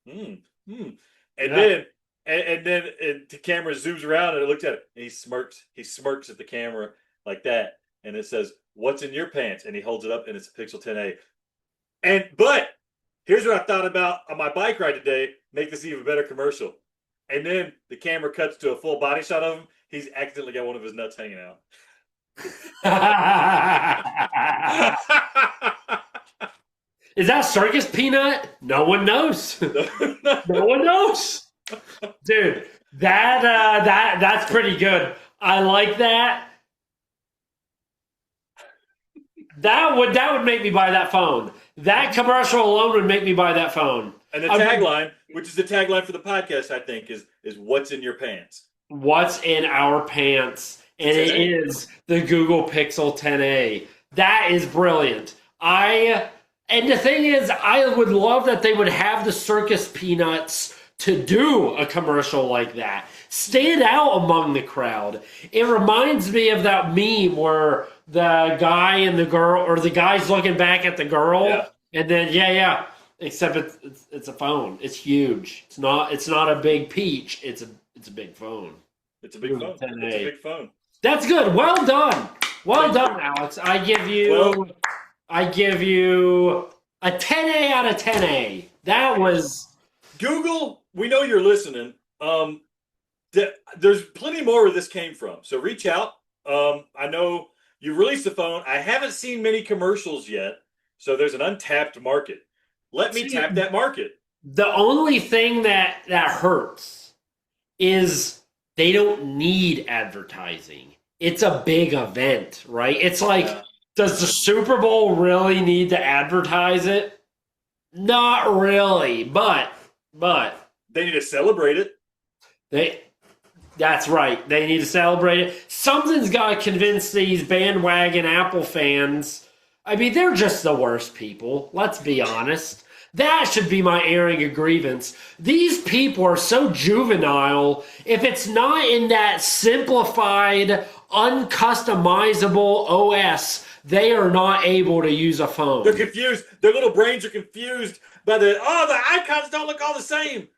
And then the camera zooms around and it looks at it, and he smirks at the camera like that, and it says, "What's in your pants?" And he holds it up, and it's a Pixel 10a. But here's what I thought about on my bike ride today. Make this even better commercial. And then the camera cuts to a full body shot of him. He's accidentally got one of his nuts hanging out. Is that circus peanut? No one knows. No one knows. Dude, that's pretty good. I like that. That would make me buy that phone. That commercial alone would make me buy that phone. And the tagline, which is the tagline for the podcast, I think, is "What's in your pants?" What's in our pants? And it is the Google Pixel 10a. That is brilliant. And the thing is, I would love that they would have the circus peanuts to do a commercial like that. Stand out among the crowd. It reminds me of that meme where the guy and the girl, or the guy's looking back at the girl, and then except it's a phone. It's huge. It's not a big peach. It's a big phone. It's a big phone. It's a big phone. That's good. Well done. Well done, Alex. I give you a 10A out of 10A. That was Google. We know you're listening. There's plenty more where this came from. So reach out. I know you released the phone. I haven't seen many commercials yet, so there's an untapped market. Let me tap that market. The only thing that hurts is they don't need advertising. It's a big event, right? It's like, does the Super Bowl really need to advertise it? Not really, but they need to celebrate it. That's right. They need to celebrate it. Something's got to convince these bandwagon Apple fans. I mean, they're just the worst people. Let's be honest. That should be my airing of grievance. These people are so juvenile. If it's not in that simplified, uncustomizable OS, they are not able to use a phone. They're confused. Their little brains are confused by the icons don't look all the same.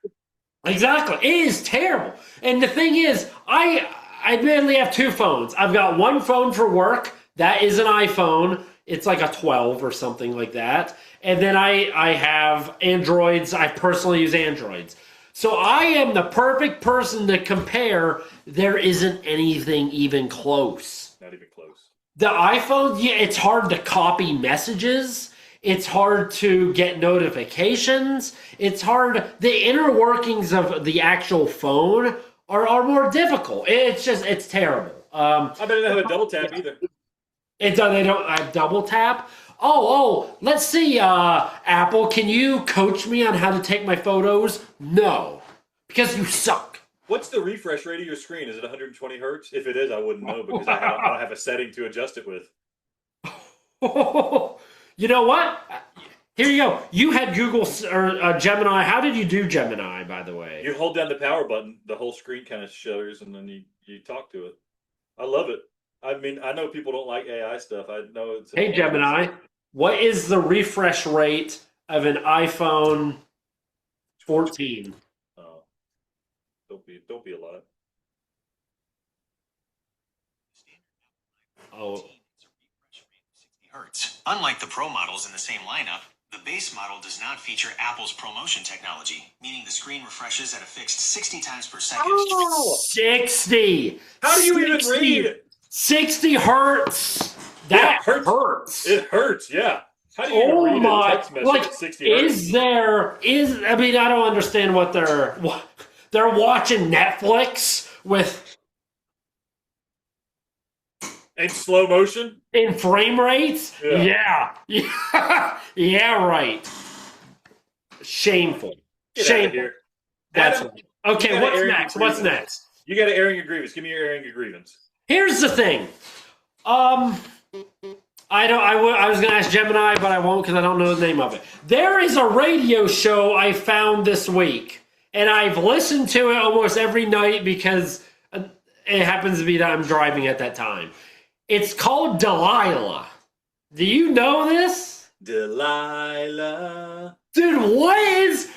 Exactly. It is terrible. And the thing is, I admittedly have two phones. I've got one phone for work. That is an iPhone. It's like a 12 or something like that. And then I have Androids. I personally use Androids. So I am the perfect person to compare. There isn't anything even close. Not even close. The iPhone, yeah, it's hard to copy messages. It's hard to get notifications. It's hard. The inner workings of the actual phone are more difficult. It's terrible. I bet they don't have a double tap either. They don't have double tap. Oh, let's see, Apple, can you coach me on how to take my photos? No, because you suck. What's the refresh rate of your screen? Is it 120 hertz? If it is, I wouldn't know because I don't have a setting to adjust it with. You know what? Here you go. You had Google or Gemini. How did you do Gemini, by the way? You hold down the power button, the whole screen kind of shudders, and then you talk to it. I love it. I mean, I know people don't like AI stuff. I know it's... Hey, Gemini, what is the refresh rate of an iPhone 14? Oh, don't be a lot. Oh. Hertz. Unlike the Pro models in the same lineup, the base model does not feature Apple's ProMotion technology, meaning the screen refreshes at a fixed 60 times per second. Oh! 60! How do you even read? 60 hertz! That hurts. It hurts, yeah. How do you even read a text message at 60 hertz? I mean, I don't understand what they're watching Netflix with... In slow motion? In frame rates? Yeah. Yeah, right. Shameful. Get out of here. That's Adam, right. Okay, what's next? You got an airing of grievance. Give me your airing of grievance. Here's the thing. I was going to ask Gemini, but I won't because I don't know the name of it. There is a radio show I found this week, and I've listened to it almost every night because it happens to be that I'm driving at that time. It's called Delilah. Do you know this? Delilah. Dude, what is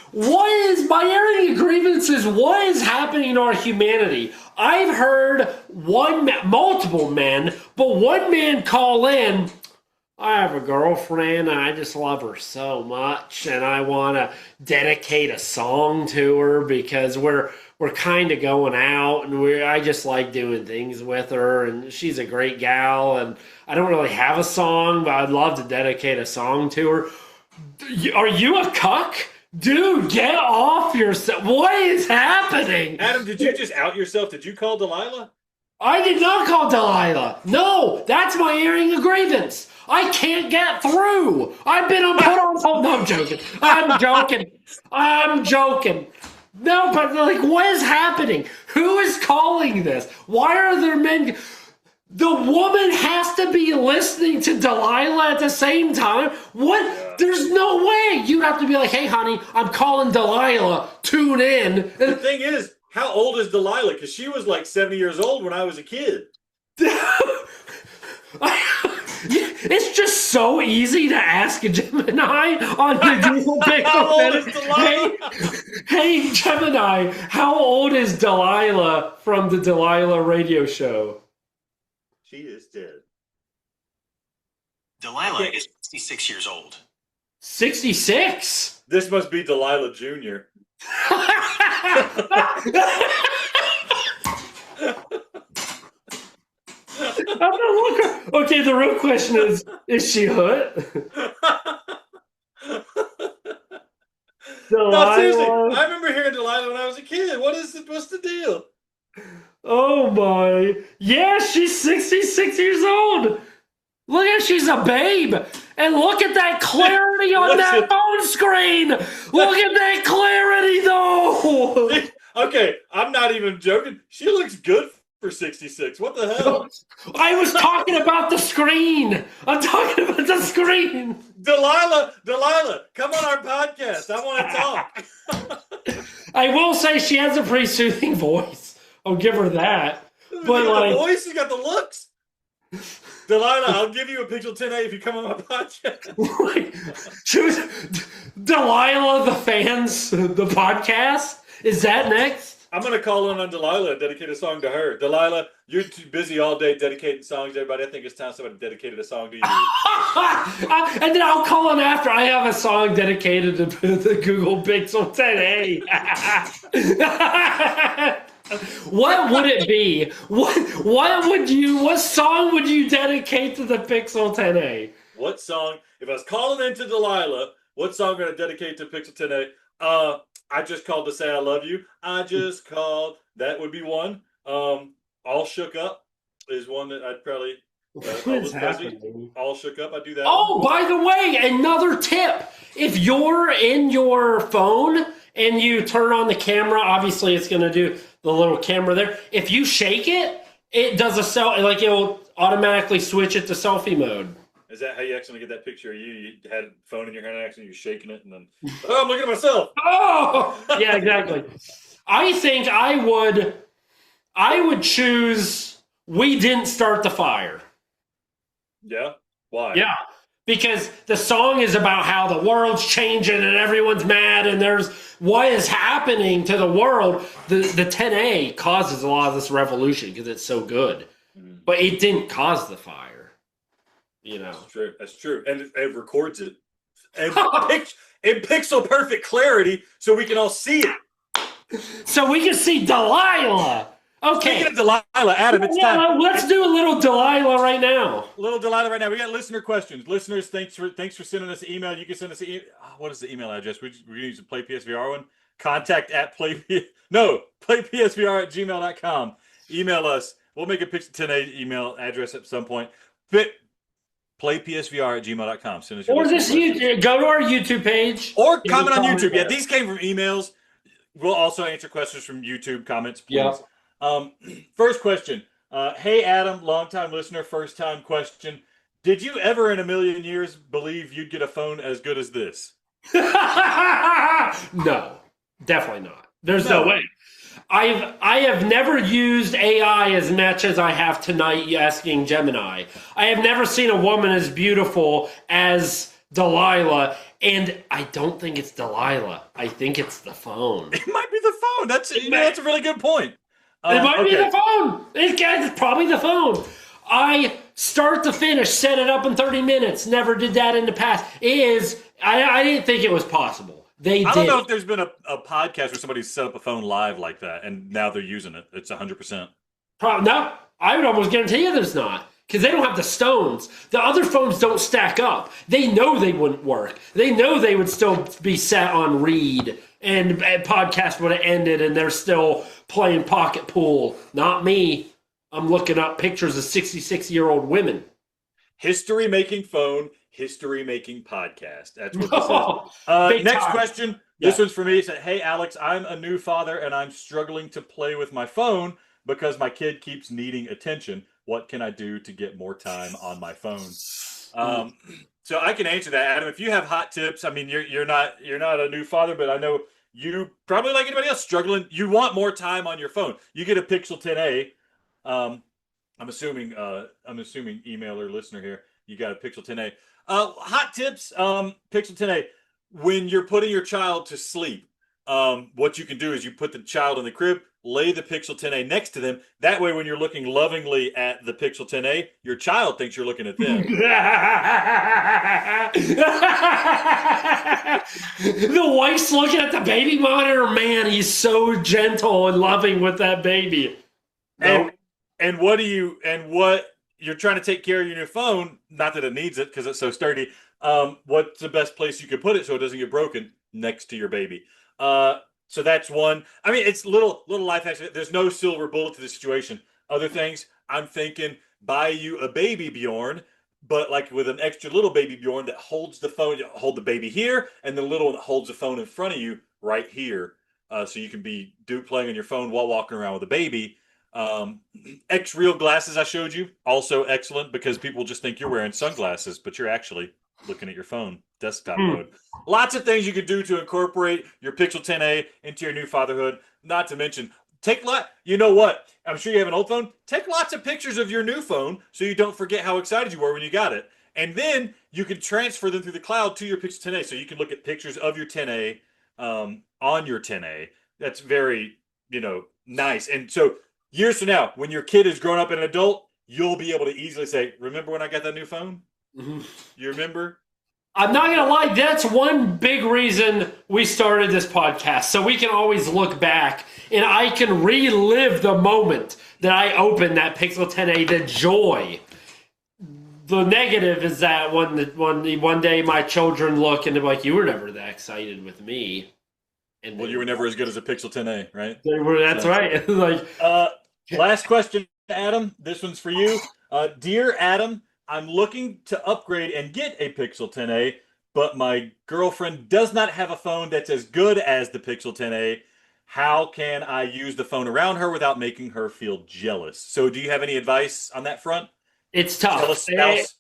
my airing of grievances? What is happening in our humanity? I've heard multiple men, but one man call in, I have a girlfriend and I just love her so much and I want to dedicate a song to her because we're kind of going out and I just like doing things with her and she's a great gal and I don't really have a song, but I'd love to dedicate a song to her. Are you a cuck? Dude, get off yourself. What is happening? Adam, did you just out yourself? Did you call Delilah? I did not call Delilah. No, that's my airing of grievance. I can't get through. I've been put on hold. No, I'm joking. No, but like, what is happening? Who is calling this? Why are there men? The woman has to be listening to Delilah at the same time. What? Yeah. There's no way. You have to be like, hey, honey, I'm calling Delilah. Tune in. The thing is, how old is Delilah? Because she was like 70 years old when I was a kid. It's just so easy to ask a Gemini on the Google Pixel. How old is Delilah? Hey, Gemini, how old is Delilah from the Delilah radio show? She is dead. Delilah is 66 years old. 66? This must be Delilah Jr. Okay, the real question is she hot? No, seriously. Delilah. I remember hearing Delilah when I was a kid. What's the deal? Oh my. Yeah, she's 66 years old. Look at she's a babe. And look at that clarity on that phone screen. Look at that clarity though. Okay, I'm not even joking. She looks good for 66. What the hell? I was talking about the screen. I'm talking about the screen. Delilah, come on our podcast. I want to talk. I will say she has a pretty soothing voice. I'll give her that. But You got like, the voice, you got the looks. Delilah, I'll give you a Pixel 10a if you come on my podcast. choose Delilah the fans, the podcast. Is that next? I'm going to call on Delilah and dedicate a song to her. Delilah, you're too busy all day dedicating songs to everybody. I think it's time somebody dedicated a song to you. And then I'll call on after I have a song dedicated to the Google Pixel 10a. What would it be? What song would you dedicate to the Pixel 10a? What song? If I was calling into Delilah, what song am I going to dedicate to Pixel 10a? I just called to say I love you. I just called. That would be one. All Shook Up is one that I'd probably. What's happening? All Shook Up. I do that. Oh, by the way, another tip. If you're in your phone and you turn on the camera, obviously it's going to do the little camera there. If you shake it, it does it'll automatically switch it to selfie mode. Is that how you actually get that picture of you? You had a phone in your hand, actually, you're shaking it, and then, oh, I'm looking at myself. Oh, yeah, exactly. I think I would choose We Didn't Start the Fire. Yeah? Why? Yeah, because the song is about how the world's changing and everyone's mad and there's what is happening to the world. The 10A causes a lot of this revolution because it's so good. But it didn't cause the fire. You know, That's true, and it records it in pixel perfect clarity, so we can all see it. So we can see Delilah. Okay, Speaking of Delilah, Adam, it's time. Let's do a little Delilah right now. Little Delilah right now. We got listener questions. Listeners, thanks for sending us an email. You can send us an what is the email address? We're going to use the Play PSVR one. Contact at playpsvr@gmail.com. Email us. We'll make a Pixel 10a email address at some point. Playpsvr@gmail.com. Send us your Or just go to our YouTube page. or comment on YouTube. Yeah, these came from emails. We'll also answer questions from YouTube comments, please. Yeah. First question. Hey, Adam, longtime listener, first time question. Did you ever in a million years believe you'd get a phone as good as this? No, definitely not. There's no way. I have never used AI as much as I have tonight asking Gemini. I have never seen a woman as beautiful as Delilah, and I don't think it's Delilah. I think it's the phone. It might be the phone. That's a really good point. It might be the phone. It's probably the phone. I start to finish, set it up in 30 minutes. Never did that in the past. I didn't think it was possible. I don't know if there's been a podcast where somebody set up a phone live like that, and now they're using it. It's 100%. No, I would almost guarantee you there's not. Because they don't have the stones. The other phones don't stack up. They know they wouldn't work. They know they would still be set on read, and podcast would have ended, and they're still playing pocket pool. Not me. I'm looking up pictures of 66-year-old women. History-making phone. History-making podcast. That's what this is. Next question. This one's for me. It said, hey, Alex, I'm a new father, and I'm struggling to play with my phone because my kid keeps needing attention. What can I do to get more time on my phone? So I can answer that, Adam. If you have hot tips, I mean, you're not a new father, but I know you probably like anybody else struggling. You want more time on your phone. You get a Pixel 10a. I'm assuming email or listener here. You got a Pixel 10a. Hot tips, Pixel 10a. When you're putting your child to sleep, what you can do is you put the child in the crib, lay the Pixel 10a next to them. That way, when you're looking lovingly at the Pixel 10a, your child thinks you're looking at them. The wife's looking at the baby monitor. Man, he's so gentle and loving with that baby. And what you're trying to take care of your new phone, not that it needs it because it's so sturdy. What's the best place you could put it so it doesn't get broken? next to your baby. So that's one. I mean, it's little life hacks. There's no silver bullet to the situation. Other things, I'm thinking, buy you a baby Bjorn, but like with an extra little baby Bjorn that holds the phone, hold the baby here, and the little one that holds the phone in front of you right here. So you can be playing on your phone while walking around with a baby. X real glasses I showed you, also excellent because people just think you're wearing sunglasses, but you're actually looking at your phone, desktop mode. Lots of things you could do to incorporate your Pixel 10a into your new fatherhood. Not to mention, you know what? I'm sure you have an old phone. Take lots of pictures of your new phone so you don't forget how excited you were when you got it. And then you can transfer them through the cloud to your Pixel 10a. So you can look at pictures of your 10a on your 10a. That's very, nice. And so years from now, when your kid is grown up and an adult, you'll be able to easily say, remember when I got that new phone? Mm-hmm. You remember? I'm not going to lie. That's one big reason we started this podcast. So we can always look back and I can relive the moment that I opened that Pixel 10a, the joy. The negative is that one day my children look and they're like, you were never that excited with me. And well, you were never as good as a Pixel 10a, right? That's right. Like, last question, Adam. This one's for you. Dear Adam, I'm looking to upgrade and get a Pixel 10a, but my girlfriend does not have a phone that's as good as the Pixel 10a. How can I use the phone around her without making her feel jealous? So do you have any advice on that front? It's tough. Jealous spouse?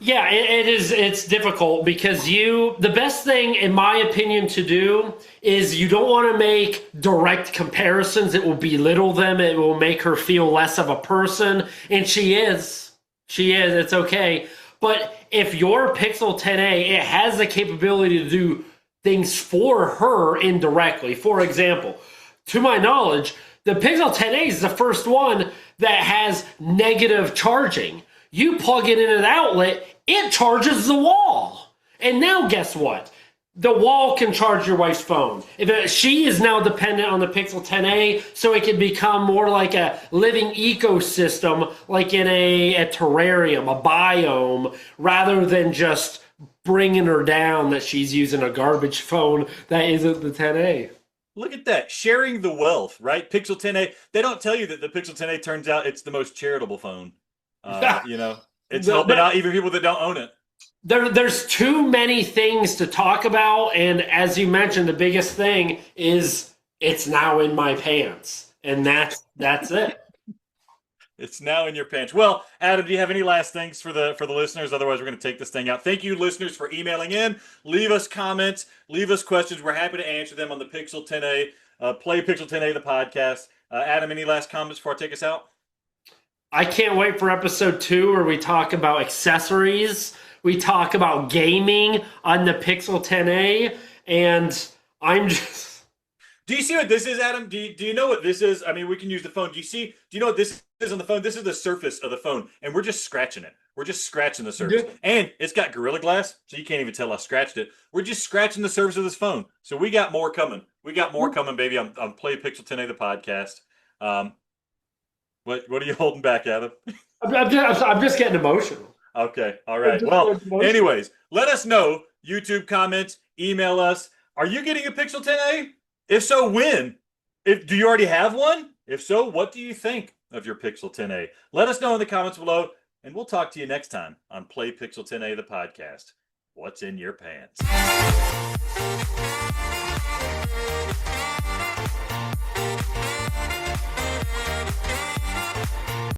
Yeah, it is. It's difficult because the best thing, in my opinion, to do is you don't want to make direct comparisons. It will belittle them. It will make her feel less of a person. And she is. It's okay. But if your Pixel 10a, it has the capability to do things for her indirectly. For example, to my knowledge, the Pixel 10a is the first one that has negative charging. You plug it in an outlet, it charges the wall. And now guess what? The wall can charge your wife's phone. She is now dependent on the Pixel 10a, so it can become more like a living ecosystem, like in a terrarium, a biome, rather than just bringing her down that she's using a garbage phone that isn't the 10a. Look at that. Sharing the wealth, right? Pixel 10a. They don't tell you that the Pixel 10a turns out it's the most charitable phone. It's helping out even people that don't own it. There's too many things to talk about, and as you mentioned, the biggest thing is it's now in my pants, and that's it. It's now in your pants. Well, Adam, do you have any last things for the listeners? Otherwise, we're going to take this thing out. Thank you, listeners, for emailing in. Leave us comments. Leave us questions. We're happy to answer them on the Pixel 10a. Play Pixel 10a, the podcast. Adam, any last comments before I take us out? I can't wait for episode 2 where we talk about accessories. We talk about gaming on the Pixel 10a, and I'm just... Do you see what this is, Adam? Do you know what this is? I mean, we can use the phone. Do you know what this is on the phone? This is the surface of the phone, and we're just scratching it. We're just scratching the surface. Yeah. And it's got Gorilla Glass, so you can't even tell I scratched it. We're just scratching the surface of this phone. So we got more coming. We got more coming, baby, on Play Pixel 10a, the podcast. What are you holding back, Adam? I'm just getting emotional. Okay. All right. Well, anyways, let us know. YouTube comments, email us. Are you getting a Pixel 10a? If so, when? Do you already have one? If so, what do you think of your Pixel 10a? Let us know in the comments below, and we'll talk to you next time on Play Pixel 10a, the podcast. What's in your pants?